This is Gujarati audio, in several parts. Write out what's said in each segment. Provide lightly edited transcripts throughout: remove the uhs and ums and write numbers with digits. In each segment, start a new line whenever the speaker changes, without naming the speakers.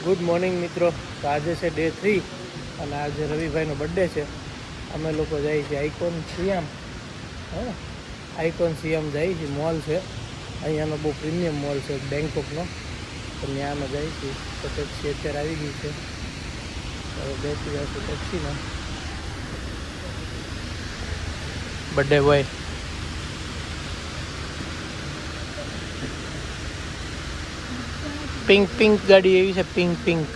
ગુડ મોર્નિંગ મિત્રો. તો આજે છે ડે 3 અને આજે રવિભાઈનો બર્થડે છે. અમે લોકો જઈએ છીએ આઇકોન સિયામ. આઇકોન સિયામ જઈએ છીએ. મોલ છે અહીંયાનો, બહુ પ્રીમિયમ મોલ છે બેંકોકનો. તો ત્યાં અમે જઈએ છીએ. તો ટેક્સી અત્યારે આવી ગઈ છે. હવે બેસી જશું ટેક્સીમાં. બર્થડે બોય પિંક પિંક ગાડી એવી છે, પિંક પિંક.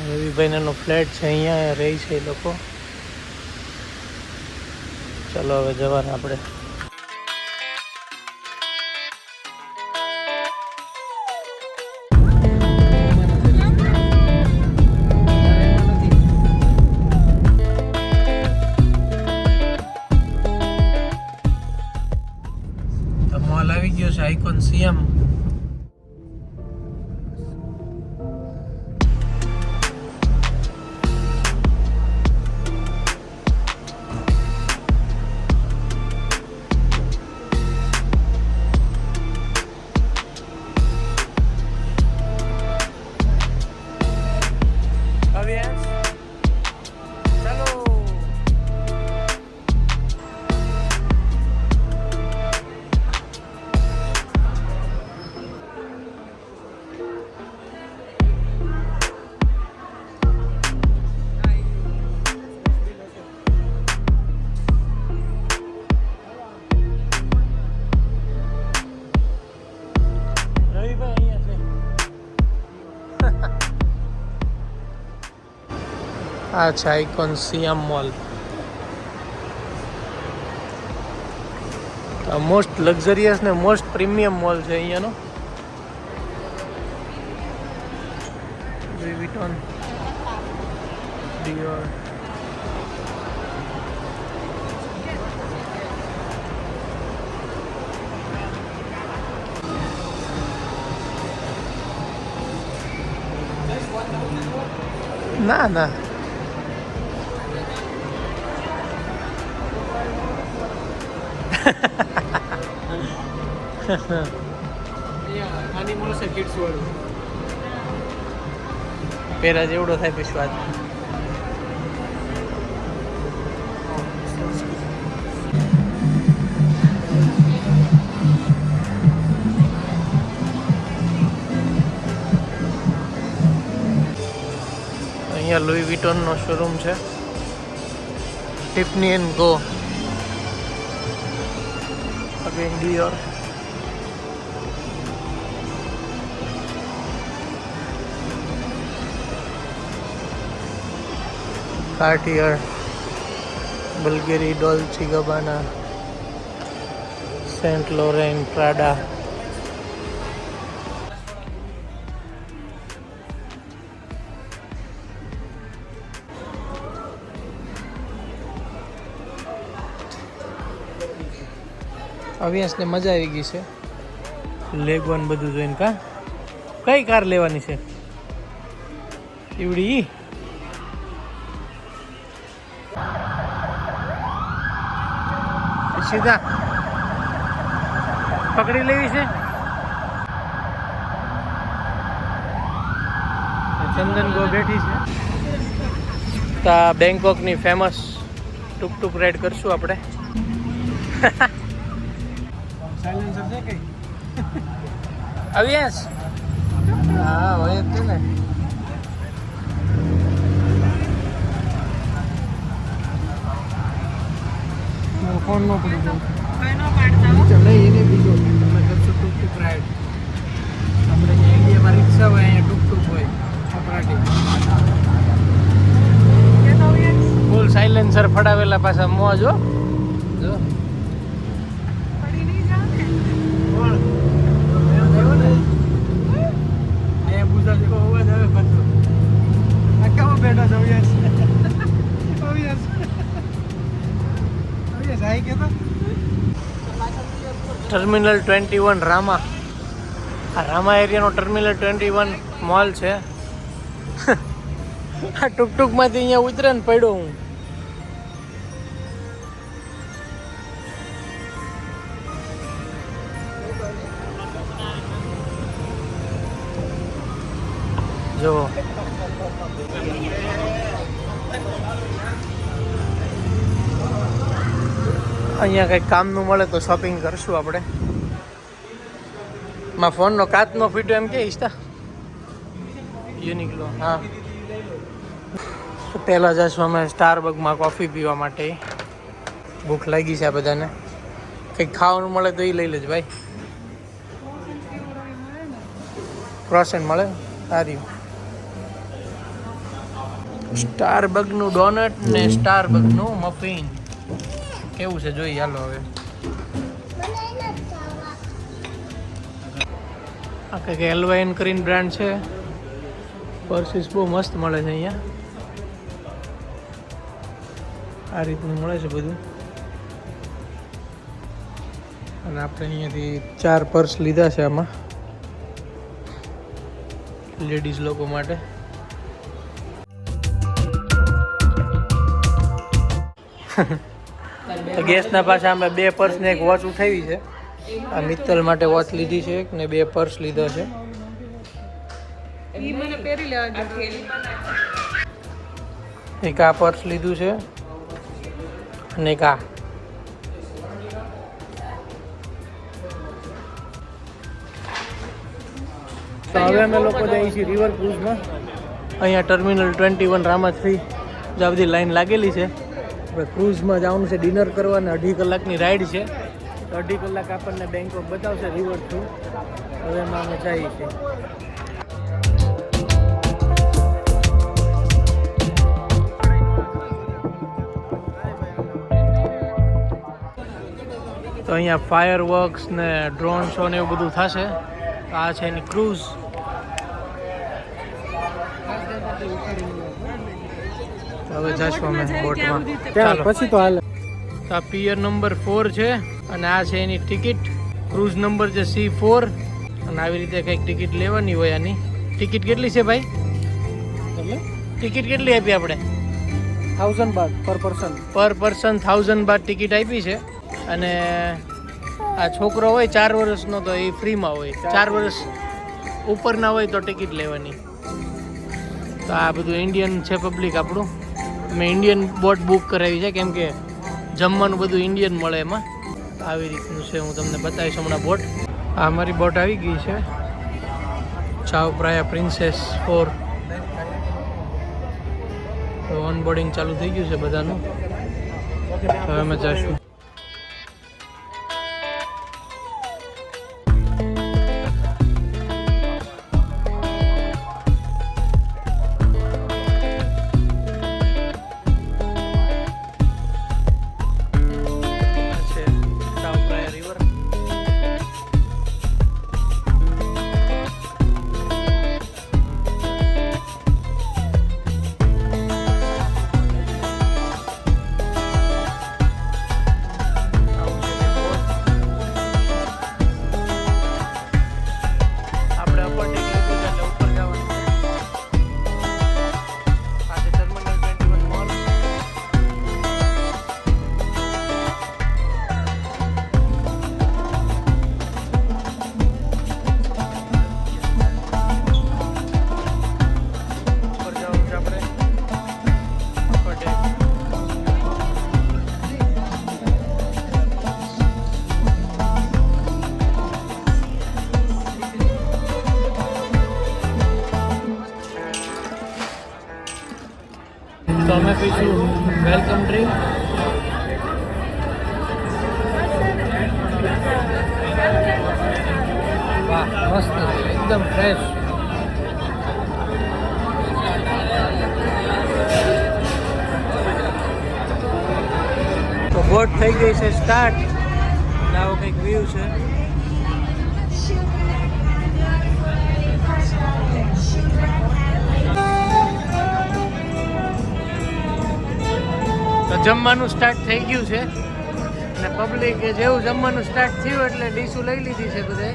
રવિભાઈનો ફ્લેટ છે, અહીંયા રહે છે એ લોકો. ચલો હવે જવાના આપણે. તો મોલ આવી ગયો છે આઇકોન સિયામ. આ છે આઇકોન સિયામ મોલ. મોસ્ટ લક્ઝરિયસ ને મોસ્ટ પ્રીમિયમ મોલ છે અહીંયાનો. લુઈ વિટોન, ડિયોર. ના ના, આની મળશે કિડ્સ વાળું. પેલા જેવડો થાય પછી વાત. અહીંયા લુઈ વિટોનનો શોરૂમ છે. Tiffany and Co, again Dior. Cartier, Bulgari, Dolce Gabbana, Saint Laurent, Prada. અવિયાસને મજા આવી ગઈ છે લેગવાન બધું જોઈને. કા કઈ કાર લેવાની છે એવડી? સીધા પકડી લેવી છે. ચંદન ગો બેઠી છે. તો આ બેંકોકની ફેમસ ટુક ટુક રાઈડ કરશું આપણે. અવિયાસ હા હોય જ ને. ફોન નો પડી જાય નહીં, એને બીજો તમે કરશો ટુક ટુક રાઈડ. આપણે અહીંયા ઇન્ડિયામાં રિક્ષા હોય, અહીંયા ટુક ટુક હોય છોકરાટી. ફૂલ સાયલેન્સર ફડાવેલા પાછા મોજ. હો જો ટર્મિનલ 21 રામા. આ રામા એરિયાનો ટર્મિનલ 21 મોલ છે. આ ટુકટુકમાંથી અહીંયા ઉતરે ને પડ્યો હું. જો અહીંયા કંઈક કામનું મળે તો શોપિંગ કરશું આપણે. માં ફોનનો કાચનો ફીટો એમ કે ઈચ્છતા યુનિકલો. હા, પહેલાં જશું અમે સ્ટારબકમાં કોફી પીવા માટે. ભૂખ લાગી છે આ બધાને. કંઈક ખાવાનું મળે તો એ લઈ લેજો ભાઈ. ક્રોસન્ટ મળે સારી. સ્ટારબકનું ડોનટ ને સ્ટારબકનું મફિન કેવું છે જોઈએ. હાલો હવે આ કંઈક એલવાઇન કરીને બ્રાન્ડ છે. પર્સીસ બહુ મસ્ત મળે છે અહીંયા. આ રીતનું મળે છે બધું. અને આપણે અહીંયાથી 4 પર્સ લીધા છે આમાં લેડીઝ લોકો માટે. ગેસના પાછા અમે 2 પર્સ ને એક વોચ ઉઠાવી છે. આ મિત્તલ માટે વોચ લીધી છે એક ને 2 પર્સ લીધા છે. એક આ પર્સ લીધું છે અને એક આ. તો હવે અમે લોકો જઈએ છીએ રિવર ક્રૂઝમાં. અહીંયા ટર્મિનલ 21 રામાશ્રી જ્યાં બધી લાઈન લાગેલી છે. આપણે ક્રૂઝમાં જવાનું છે ડિનર કરવા અને 2.5 કલાકની રાઈડ છે. 2.5 કલાક આપણને બેંકોક બતાવશે રિવર થ્રુ. હવે એમાં અમે જઈએ છીએ. તો અહીંયા ફાયર વર્ક્સ ને ડ્રોન શો ને એવું બધું થશે. આ છે એની ક્રૂઝ. હવે જશું અમે બોટમાં. પછી તો હાલ. આ પિયર નંબર 4 છે અને આ છે એની ટિકિટ. ક્રૂઝ નંબર છે C4 અને આવી રીતે કંઈક ટિકિટ લેવાની હોય. આની ટિકિટ કેટલી છે ભાઈ? ટિકિટ કેટલી આપી આપણે? 1000 બાદ પર પર્સન 1000 બાદ ટિકિટ આપી છે. અને આ છોકરો હોય 4 વર્ષનો તો એ ફ્રીમાં હોય. 4 વર્ષ ઉપરના હોય તો ટિકિટ લેવાની. તો આ બધું ઇન્ડિયન છે પબ્લિક આપણું. મેં ઇન્ડિયન બોટ બુક કરાવી છે કેમ કે જમવાનું બધું ઇન્ડિયન મળે એમાં. આવી રીતનું છે. હું તમને બતાવીશ હમણાં બોટ. આ અમારી બોટ આવી ગઈ છે ચાવ પ્રાયા પ્રિન્સેસ 4. તો ઓન બોર્ડિંગ ચાલુ થઈ ગયું છે બધાનું. હવે અમે જઈશું. તો અમે પીશું વેલકમ ડ્રિંક. વાહ મસ્ત એકદમ ફ્રેશ. તો બોટ થઈ ગઈ છે સ્ટાર્ટ. આવો કંઈક વ્યૂ છે. તો જમવાનું સ્ટાર્ટ થઈ ગયું છે અને પબ્લિક જેવું જમવાનું સ્ટાર્ટ થયું એટલે ડીશું લઈ લીધી છે બધે.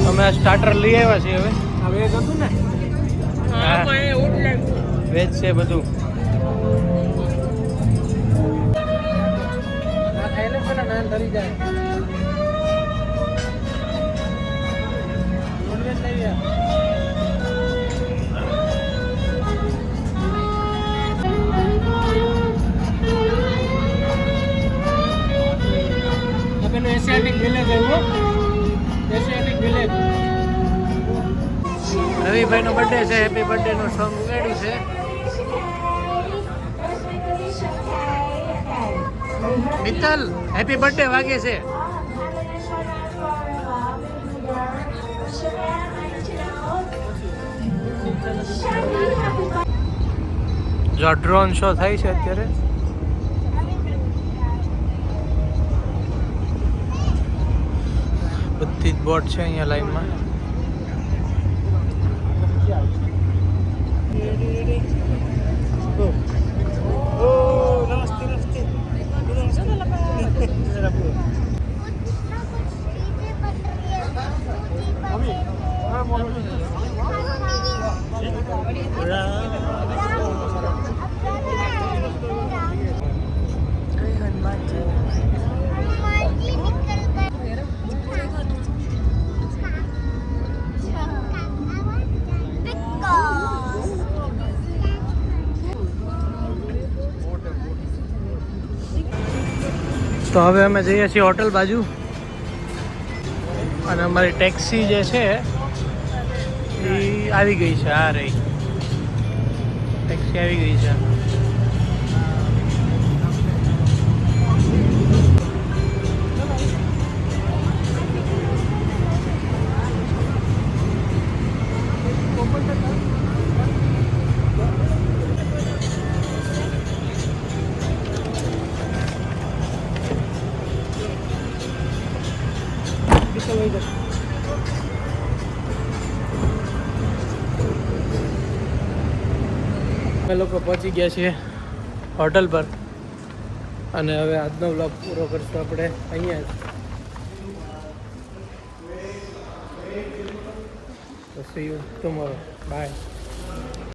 અમે સ્ટાર્ટર લઈ આવ્યા છીએ. હવે વેજ હતું ને? વેજ છે બધું. નાન ધરી જાય. વિલેજ આવ્યો એશિયાટિક વિલેજ. રવિભાઈનો બર્થડે છે. હેપી બર્થડે નું સોંગ ઉગાડ્યું છે. મિત્તલ હેપી બર્થડે વાગે છે. જો ડ્રોન શો થાય છે અત્યારે. બધી જ બોટ છે અહીંયા લાઈનમાં. તો હવે અમે જઈએ છીએ હોટલ બાજુ અને અમારી ટેક્સી જે છે એ આવી ગઈ છે. આ રહી ટેક્સી આવી ગઈ છે. અમે લોકો પહોંચી ગયા છીએ હોટલ પર અને હવે આજનો વ્લોગ પૂરો કરશું આપણે અહીંયા જ. તો સી યુ ટુમોરો. બાય.